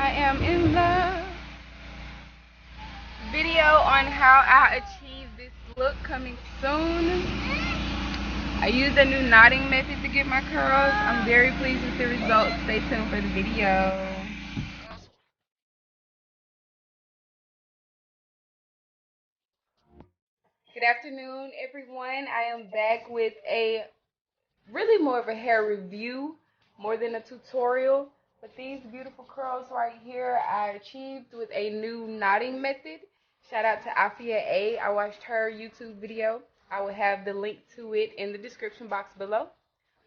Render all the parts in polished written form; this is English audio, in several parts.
I am in the video on how I achieve this look coming soon. I used a new knotting method to get my curls. I'm very pleased with the results. Stay tuned for the video. Good afternoon, everyone. I am back with a really more of a hair review more than a tutorial. But these beautiful curls right here I achieved with a new knotting method. Shout out to Afia A. I watched her YouTube video. I will have the link to it in the description box below.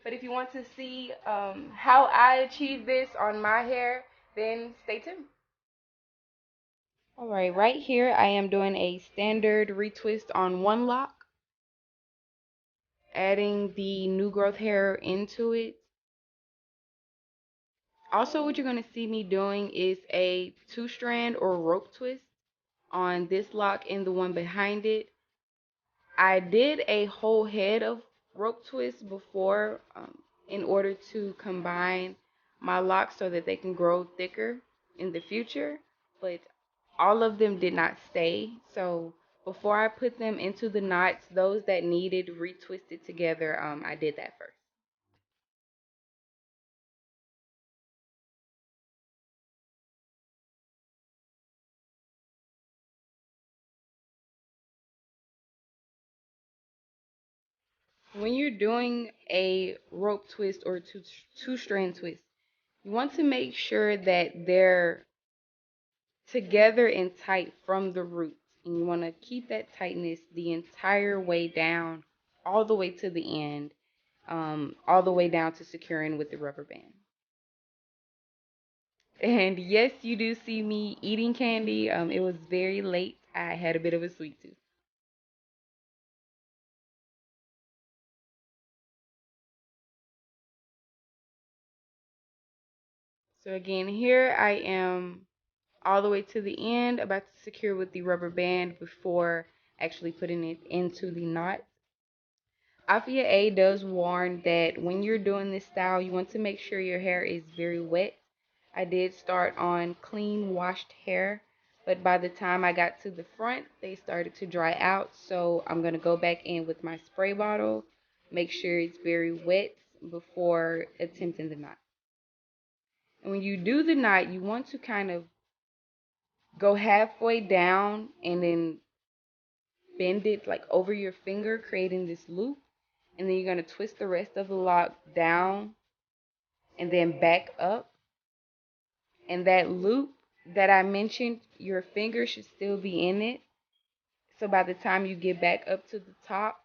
But if you want to see how I achieved this on my hair, then stay tuned. Alright, right here I am doing a standard retwist on one lock, adding the new growth hair into it. Also, what you're going to see me doing is a 2-strand or rope twist on this lock and the one behind it. I did a whole head of rope twists before in order to combine my locks so that they can grow thicker in the future, but all of them did not stay. So before I put them into the knots, those that needed retwisted together, I did that first. When you're doing a rope twist or two-strand twist, you want to make sure that they're together and tight from the roots. And you want to keep that tightness the entire way down, all the way to the end, all the way down to securing with the rubber band. And yes, you do see me eating candy. It was very late. I had a bit of a sweet tooth. So again, here I am all the way to the end, about to secure with the rubber band before actually putting it into the knot. Afia A does warn that when you're doing this style, you want to make sure your hair is very wet. I did start on clean washed hair, but by the time I got to the front, they started to dry out. So I'm going to go back in with my spray bottle, make sure it's very wet before attempting the knot. And when you do the knot, you want to kind of go halfway down and then bend it like over your finger, creating this loop. And then you're going to twist the rest of the lock down and then back up. And that loop that I mentioned, your finger should still be in it. So by the time you get back up to the top,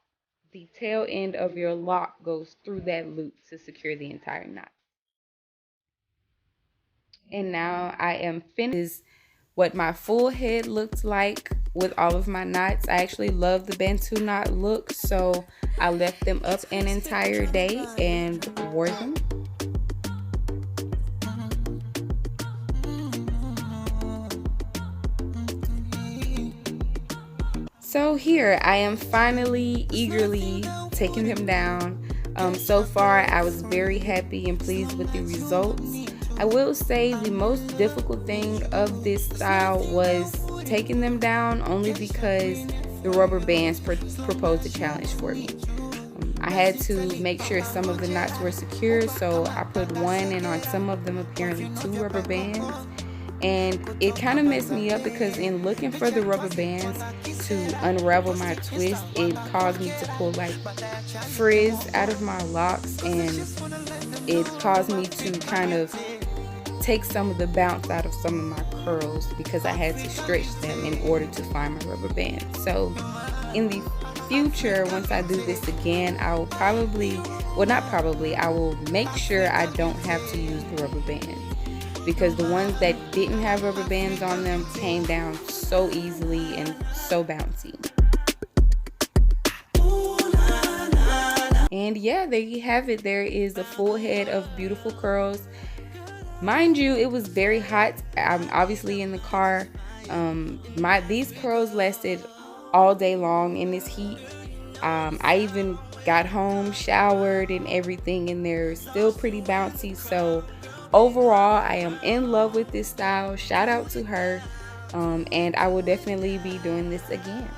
the tail end of your lock goes through that loop to secure the entire knot. And now I am finished. What my full head looked like with all of my knots. I actually love the Bantu knot look, so I left them up an entire day and wore them. So here I am finally eagerly taking them down. So far I was very happy and pleased with the results. I will say the most difficult thing of this style was taking them down, only because the rubber bands proposed a challenge for me. I had to make sure some of the knots were secure, so I put one, and on some of them apparently 2 rubber bands. And it kind of messed me up because in looking for the rubber bands to unravel my twist, it caused me to pull like frizz out of my locks, and it caused me to kind of take some of the bounce out of some of my curls because I had to stretch them in order to find my rubber band. So in the future, once I do this again, I will I will make sure I don't have to use the rubber band, because the ones that didn't have rubber bands on them came down so easily and so bouncy. And yeah, there you have it. There is a full head of beautiful curls. Mind you, it was very hot. I'm obviously in the car. These curls lasted all day long in this heat. I even got home, showered and everything, and they're still pretty bouncy. So overall, I am in love with this style. Shout out to her. And I will definitely be doing this again.